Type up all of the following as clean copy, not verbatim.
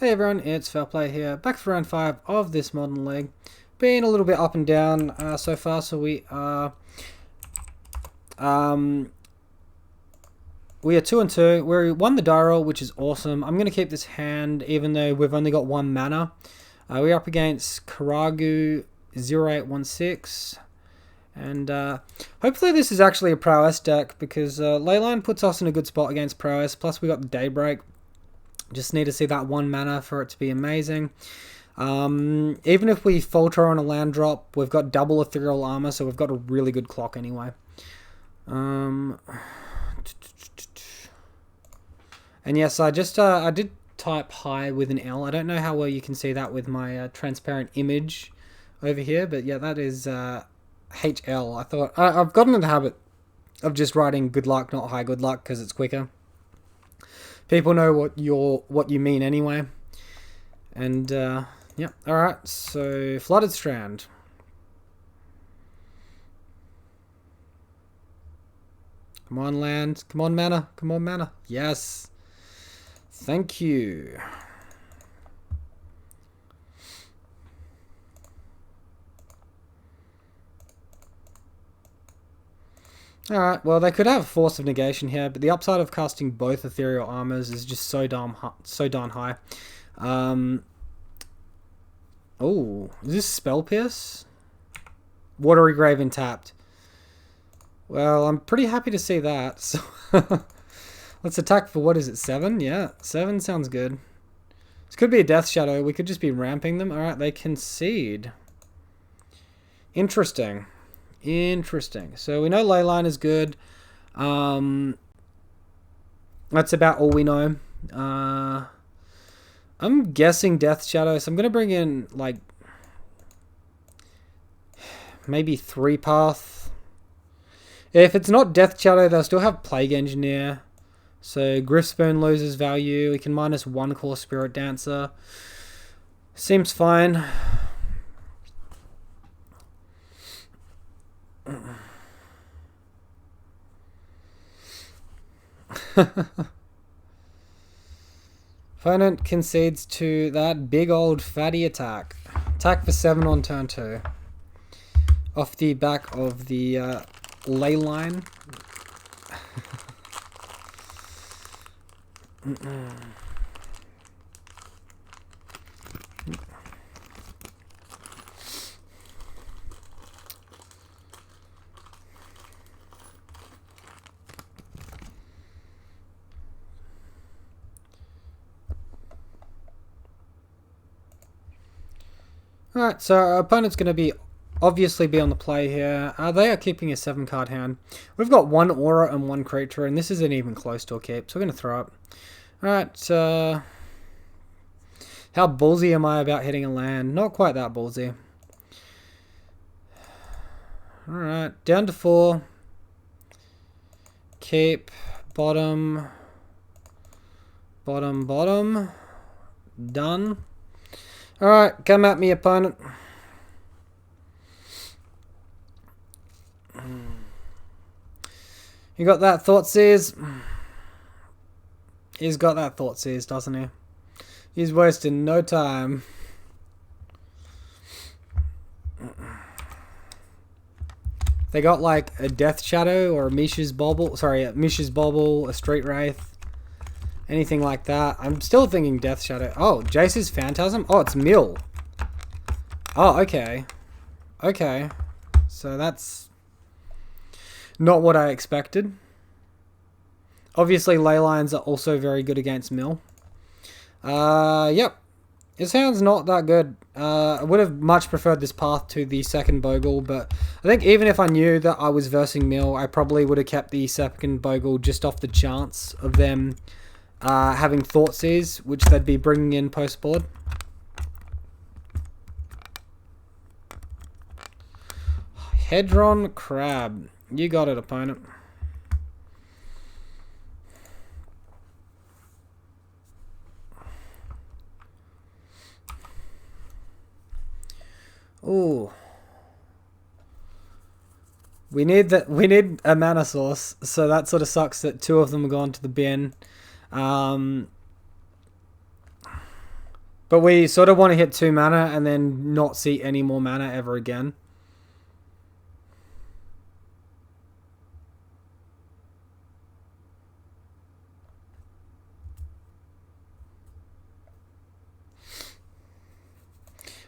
Hey everyone, it's Fair Play here, back for round 5 of this Modern League. Been a little bit up and down so far, so we are 2-2. We won the die roll, which is awesome. I'm going to keep this hand, even though we've only got 1 mana. We're up against Karagu 0816. And hopefully this is actually a Prowess deck, because Leyline puts us in a good spot against Prowess, plus we got the Daybreak. Just need to see that 1 mana for it to be amazing. Even if we falter on a land drop, we've got double ethereal armor, so we've got a really good clock anyway. And yes, I did type hi with an L. I don't know how well you can see that with my transparent image over here, but yeah, that is HL. I've gotten in the habit of just writing good luck, not high good luck, because it's quicker. People know what you mean anyway. And yeah, alright, so Flooded Strand. Come on, land. Come on, mana. Come on, mana. Yes. Thank you. Alright, well, they could have Force of Negation here, but the upside of casting both Ethereal Armors is just so darn high. Oh, is this Spell Pierce? Watery Grave tapped. Well, I'm pretty happy to see that. So let's attack for, what is it, 7? Yeah, 7 sounds good. This could be a Death Shadow. We could just be ramping them. Alright, they concede. Interesting. Interesting. So we know Leyline is good. That's about all we know. I'm guessing Death Shadow, so I'm going to bring in, like, maybe 3 Path. If it's not Death Shadow, they'll still have Plague Engineer. So Griffspoon loses value. We can minus 1 Core Spirit Dancer. Seems fine. Opponent concedes to that big old fatty attack. Attack for 7 on turn 2. Off the back of the Leyline. Alright, so our opponent's going to obviously be on the play here. They are keeping a 7-card hand. We've got 1 aura and 1 creature, and this isn't even close to a keep, so we're going to throw it. Alright, how ballsy am I about hitting a land? Not quite that ballsy. Alright, down to 4. Keep, bottom, bottom, bottom. Done. Alright, come at me, opponent. You got that Thoughtseize? He's got that Thoughtseize, doesn't he? He's wasting no time. They got like a Death Shadow or a Mishra's Bauble. Sorry, a Mishra's Bauble, a Street Wraith. Anything like that. I'm still thinking Death Shadow. Oh, Jace's Phantasm? Oh, it's Mill. Oh, okay. Okay. So that's not what I expected. Obviously, Leylines are also very good against Mill. Yep. His hand's not that good. I would have much preferred this path to the second Bogle, but I think even if I knew that I was versing Mill, I probably would have kept the second Bogle just off the chance of them having Thoughtseize, which they'd be bringing in post-board. Hedron Crab. You got it, opponent. Ooh. We need a mana source, so that sort of sucks that 2 of them are gone to the bin. But we sort of want to hit 2 mana and then not see any more mana ever again.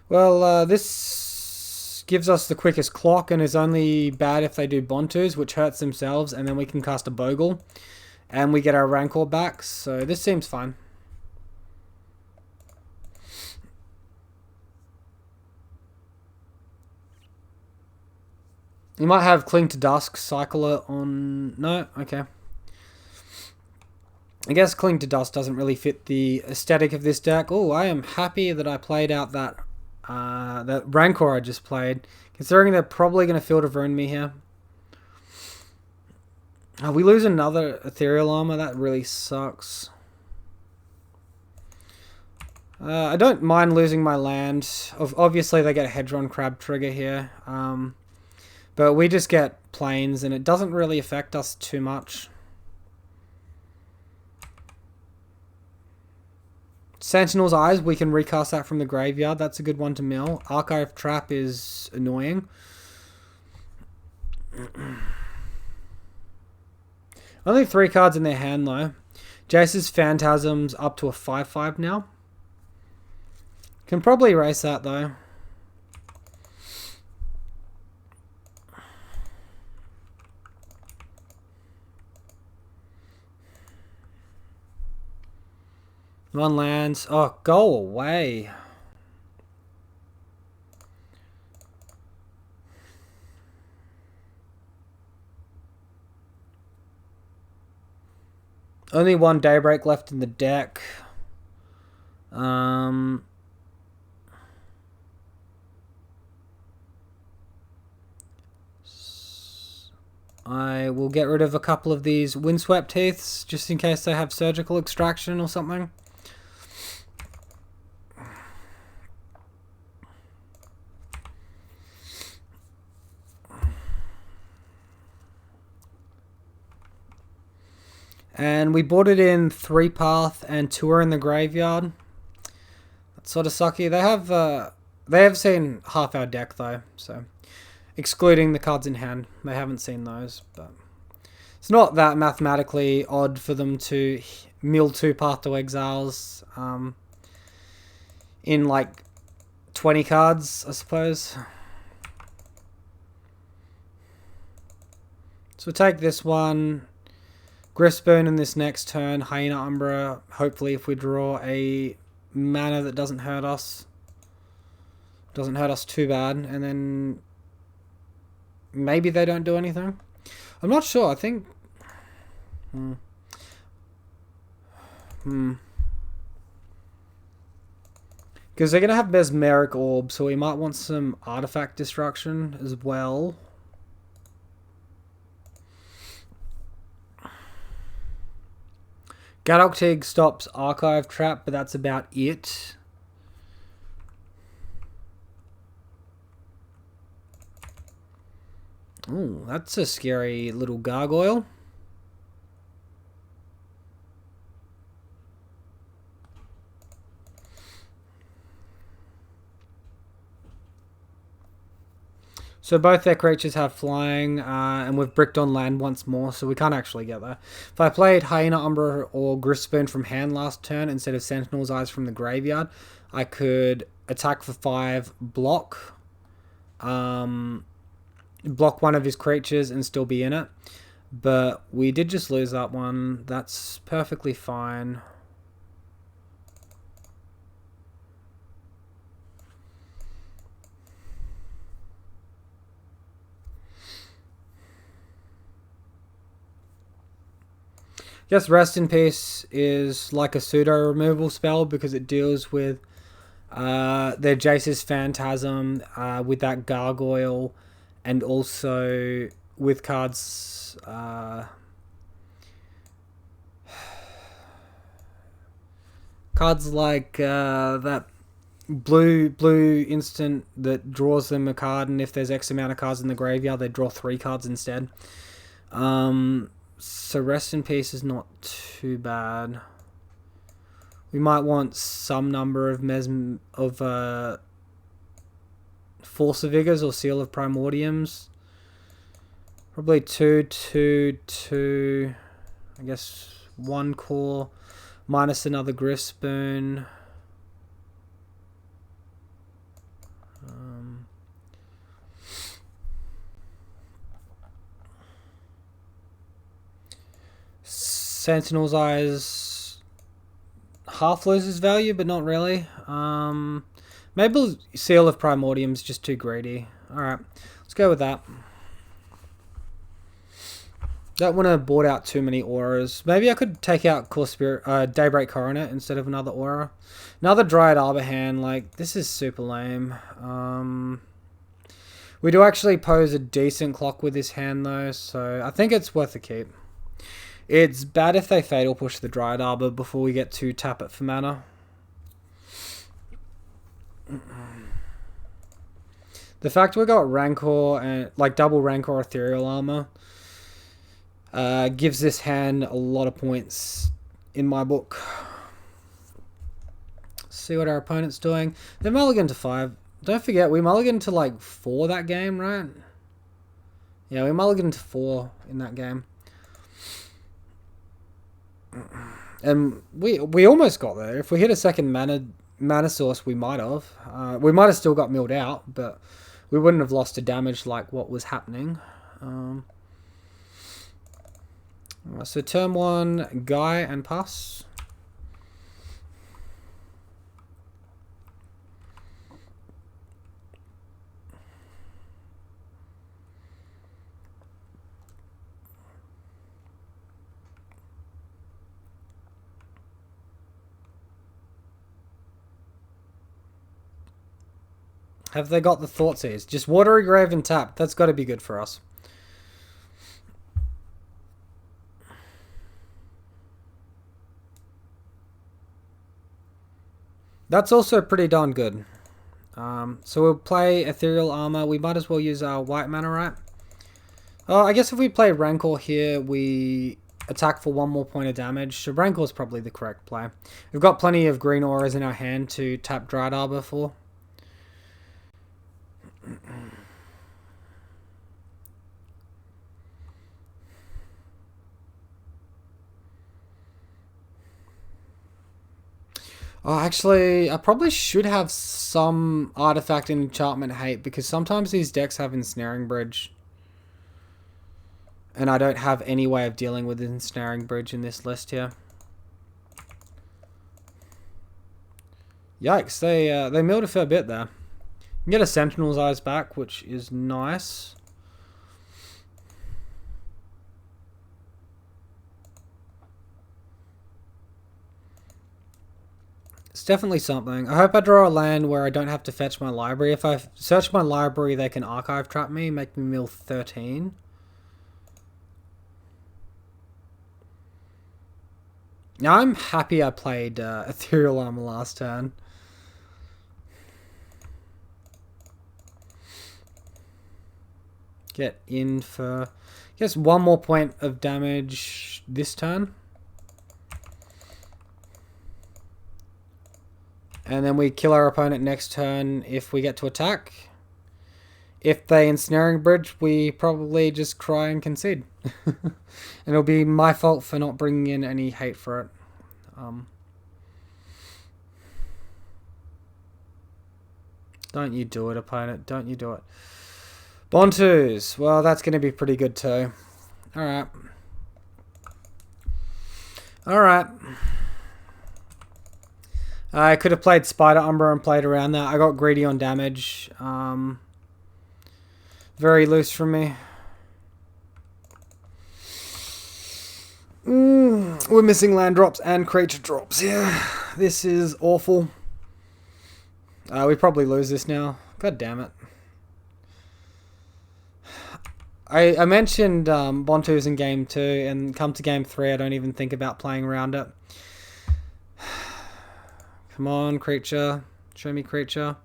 Well, this gives us the quickest clock and is only bad if they do Bontus, which hurts themselves, and then we can cast a Bogle. And we get our Rancor back, so this seems fine. You might have Cling to Dusk, cycle it on... No? Okay. I guess Cling to Dust doesn't really fit the aesthetic of this deck. Oh, I am happy that I played out that Rancor I just played, considering they're probably going to Field of Ruin me here. We lose another Ethereal Armor. That really sucks. I don't mind losing my land. Obviously, they get a Hedron Crab trigger here. But we just get planes, and it doesn't really affect us too much. Sentinel's Eyes, we can recast that from the graveyard. That's a good one to mill. Archive Trap is annoying. Only 3 cards in their hand, though. Jace's Phantasm's up to a 5/5 now. Can probably erase that, though. One lands. Oh, go away. Only 1 Daybreak left in the deck. I will get rid of a couple of these Windswept Heaths, just in case they have Surgical Extraction or something. And we bought it in 3 path and 2 are in the graveyard. That's sort of sucky. They have seen half our deck though, so excluding the cards in hand, they haven't seen those. But it's not that mathematically odd for them to mill 2 Path to Exiles in like 20 cards, I suppose. So we'll take this one. Griffspoon in this next turn. Hyena Umbra. Hopefully if we draw a mana that doesn't hurt us. Doesn't hurt us too bad. And then maybe they don't do anything. I'm not sure. I think... Because they're going to have Mesmeric Orb, so we might want some Artifact Destruction as well. Gadok stops Archive Trap, but that's about it. Ooh, that's a scary little gargoyle. So both their creatures have flying, and we've bricked on land once more, so we can't actually get there. If I played Hyena Umbra or Griffspoon from hand last turn instead of Sentinel's Eyes from the graveyard, I could attack for 5, block one of his creatures and still be in it. But we did just lose that one. That's perfectly fine. I guess Rest in Peace is like a pseudo removal spell because it deals with their Jace's Phantasm with that gargoyle, and also with cards cards like that blue instant that draws them a card, and if there's X amount of cards in the graveyard, they draw 3 cards instead. So Rest in Peace is not too bad. We might want some number of Force of Vigors or Seal of Primordiums. Probably 2, 2, 2. I guess 1 core minus another Griff Spoon. Sentinel's Eyes half loses value, but not really. Maybe Seal of Primordium's just too greedy. Alright, let's go with that. Don't want to board out too many auras. Maybe I could take out Daybreak Coronet instead of another aura. Another Dryad Arbor hand, like, this is super lame. We do actually pose a decent clock with this hand though, so I think it's worth a keep. It's bad if they Fatal Push the Dryad Arbor before we get to tap it for mana. The fact we got Rancor and like double Rancor Ethereal Armor gives this hand a lot of points in my book. See what our opponent's doing. They mulligan to 5. Don't forget, we mulligan to like 4 that game, right? Yeah, we mulligan to 4 in that game. And we almost got there. If we hit a second mana source, we might have. We might have still got milled out, but we wouldn't have lost to damage like what was happening. So turn 1, Guy and pass. Have they got the Thoughtseize? Just Watery Grave and tap. That's got to be good for us. That's also pretty darn good. So we'll play Ethereal Armor. We might as well use our white mana, right? Oh, I guess if we play Rancor here, we attack for 1 more point of damage. So Rancor is probably the correct play. We've got plenty of green auras in our hand to tap Dryad Arbor for. Oh, actually, I probably should have some artifact and enchantment hate because sometimes these decks have Ensnaring Bridge. And I don't have any way of dealing with Ensnaring Bridge in this list here. Yikes, they milled a fair bit there. You can get a Sentinel's Eyes back, which is nice. It's definitely something. I hope I draw a land where I don't have to fetch my library. If I search my library, they can archive trap me, make me mill 13. Now I'm happy I played Ethereal Armor last turn. Get in for, I guess, 1 more point of damage this turn. And then we kill our opponent next turn if we get to attack. If they Ensnaring Bridge, we probably just cry and concede. And it'll be my fault for not bringing in any hate for it. Don't you do it, opponent. Don't you do it. Bontus. Well, that's going to be pretty good too. Alright. Alright. I could have played Spider Umbra and played around that. I got greedy on damage. Very loose from me. We're missing land drops and creature drops here. This is awful. We probably lose this now. God damn it. I mentioned Bontus in game 2, and come to game 3, I don't even think about playing around it. Come on, creature. Show me creature.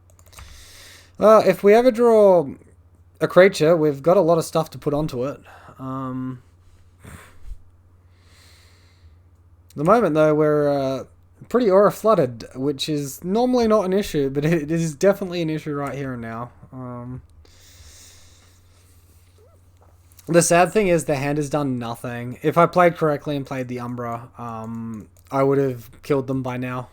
Well, if we ever draw a creature, we've got a lot of stuff to put onto it. The moment, though, we're Pretty aura flooded, which is normally not an issue, but it is definitely an issue right here and now. The sad thing is the hand has done nothing. If I played correctly and played the Umbra, I would have killed them by now.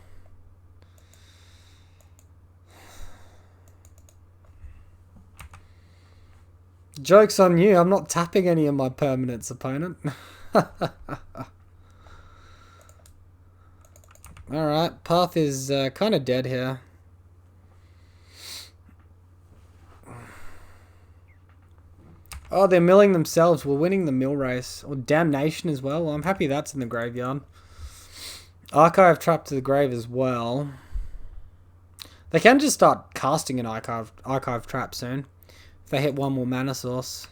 Joke's on you, I'm not tapping any of my permanents, opponent. Alright, path is kind of dead here. Oh, they're milling themselves. We're winning the mill race. Or damnation as well. Well, I'm happy that's in the graveyard. Archive trap to the grave as well. They can just start casting an archive trap soon. If they hit one more mana source.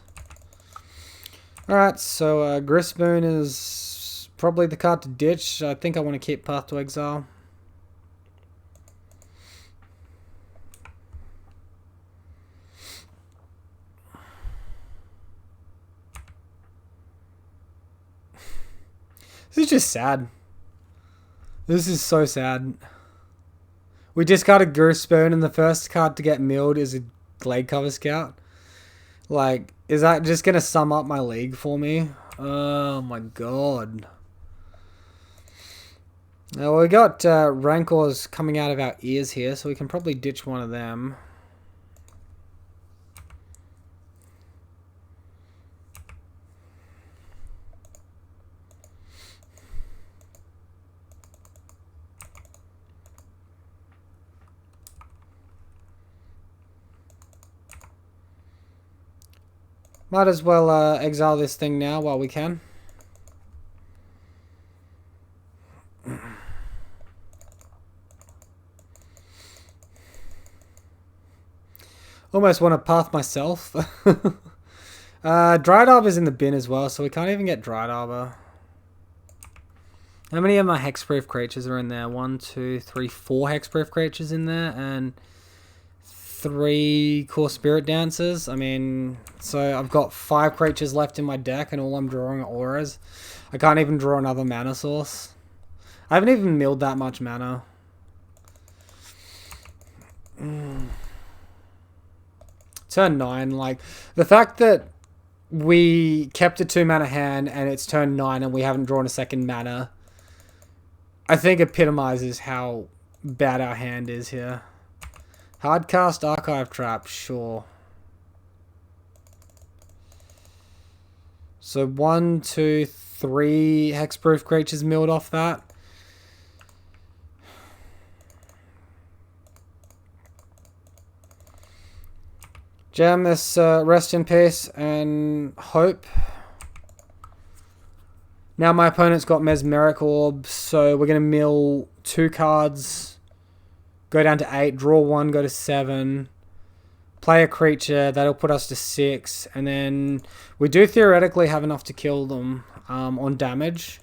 Alright, so Grisboon is probably the card to ditch. I think I want to keep Path to Exile. This is just sad. This is so sad. We discarded Grisboon and the first card to get milled is a Glade Cover Scout. Like, is that just going to sum up my league for me? Oh my god. Now we got Rancors coming out of our ears here, so we can probably ditch one of them. Might as well exile this thing now while we can. Almost want to path myself. Dried Arbor is in the bin as well, so we can't even get Dried Arbor. How many of my hexproof creatures are in there? 1, 2, 3, 4 hexproof creatures in there, and 3 core spirit dancers. I mean, so I've got 5 creatures left in my deck and all I'm drawing are auras. I can't even draw another mana source. I haven't even milled that much mana. Turn 9, like, the fact that we kept a 2 mana hand and it's turn 9 and we haven't drawn a second mana, I think epitomizes how bad our hand is here. Hardcast Archive Trap, sure. So 1, 2, 3 hexproof creatures milled off that. Jam this rest in peace and hope. Now my opponent's got Mesmeric Orb, so we're going to mill 2 cards. Go down to 8, draw 1, go to 7. Play a creature, that'll put us to 6. And then we do theoretically have enough to kill them on damage.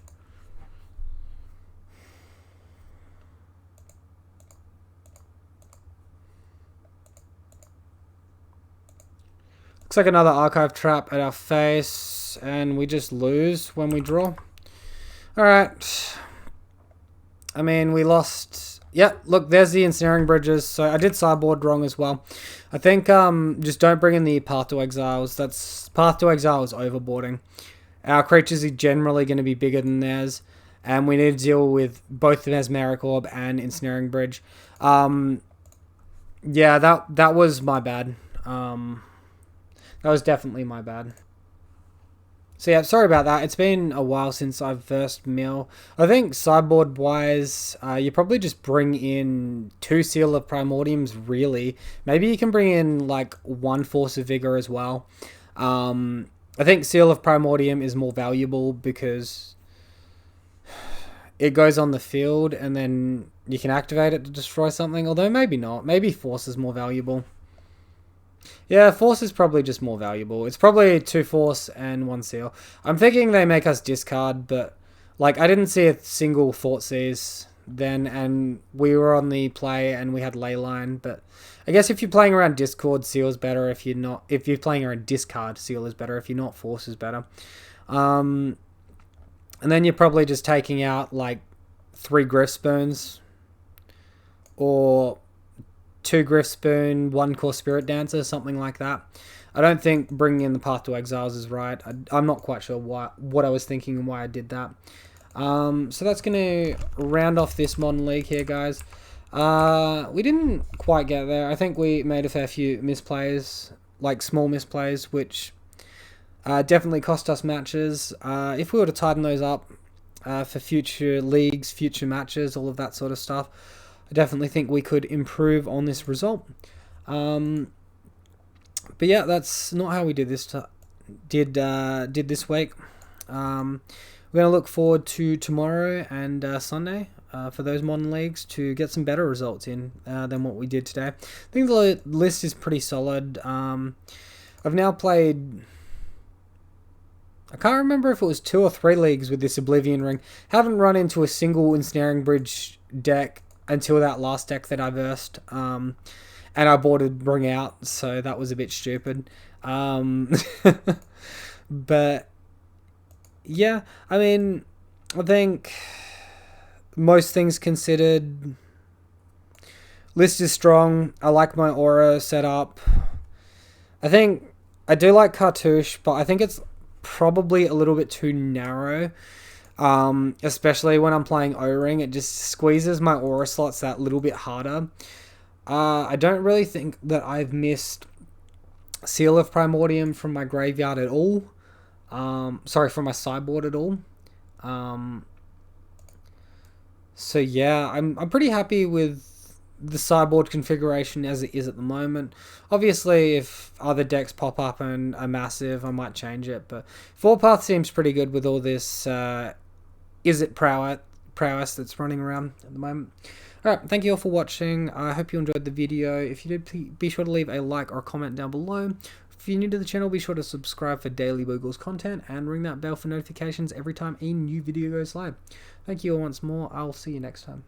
Looks like another Archive Trap at our face. And we just lose when we draw. Alright. I mean, we lost... Yeah, look, there's the Ensnaring Bridges. So I did sideboard wrong as well. I think just don't bring in the Path to Exiles. Path to Exile is overboarding. Our creatures are generally going to be bigger than theirs. And we need to deal with both the Mesmeric Orb and Ensnaring Bridge. Yeah, that was my bad. That was definitely my bad. So yeah, sorry about that. It's been a while since I've versed mill. I think sideboard wise, you probably just bring in 2 Seal of Primordiums, really. Maybe you can bring in like 1 Force of Vigor as well. I think Seal of Primordium is more valuable because it goes on the field and then you can activate it to destroy something. Although maybe not. Maybe Force is more valuable. Yeah, Force is probably just more valuable. It's probably 2 Force and 1 Seal. I'm thinking they make us discard, but like I didn't see a single Thoughtseize then, and we were on the play and we had Leyline. But I guess if you're playing around Discord, Seal is better. If you're playing around discard, Seal is better. If you're not, Force is better. And then you're probably just taking out like 3 Griff Spoons, or 2 Griff Spoon, 1 Core Spirit Dancer, something like that. I don't think bringing in the Path to Exiles is right. I'm not quite sure what I was thinking and why I did that. So that's going to round off this Modern League here, guys. We didn't quite get there. I think we made a fair few misplays, like small misplays, which definitely cost us matches. If we were to tighten those up for future leagues, future matches, all of that sort of stuff, I definitely think we could improve on this result. But yeah, that's not how we did this. Did this week. We're gonna look forward to tomorrow and Sunday for those Modern Leagues to get some better results in than what we did today. I think the list is pretty solid. I've now played, I can't remember if it was 2 or 3 leagues with this Oblivion Ring. Haven't run into a single Ensnaring Bridge deck until that last deck that I versed. And I boarded Ring out, so that was a bit stupid. But yeah, I mean, I think most things considered, list is strong. I like my aura setup. I think I do like Cartouche, but I think it's probably a little bit too narrow. Especially when I'm playing O-Ring, it just squeezes my aura slots that little bit harder. I don't really think that I've missed Seal of Primordium from my graveyard at all. Sorry, from my sideboard at all. So yeah, I'm pretty happy with the sideboard configuration as it is at the moment. Obviously, if other decks pop up and are massive, I might change it. But Warpath seems pretty good with all this Izzet prowess that's running around at the moment. Alright, thank you all for watching. I hope you enjoyed the video. If you did, please be sure to leave a like or a comment down below. If you're new to the channel, be sure to subscribe for daily Bogles content and ring that bell for notifications every time a new video goes live. Thank you all once more. I'll see you next time.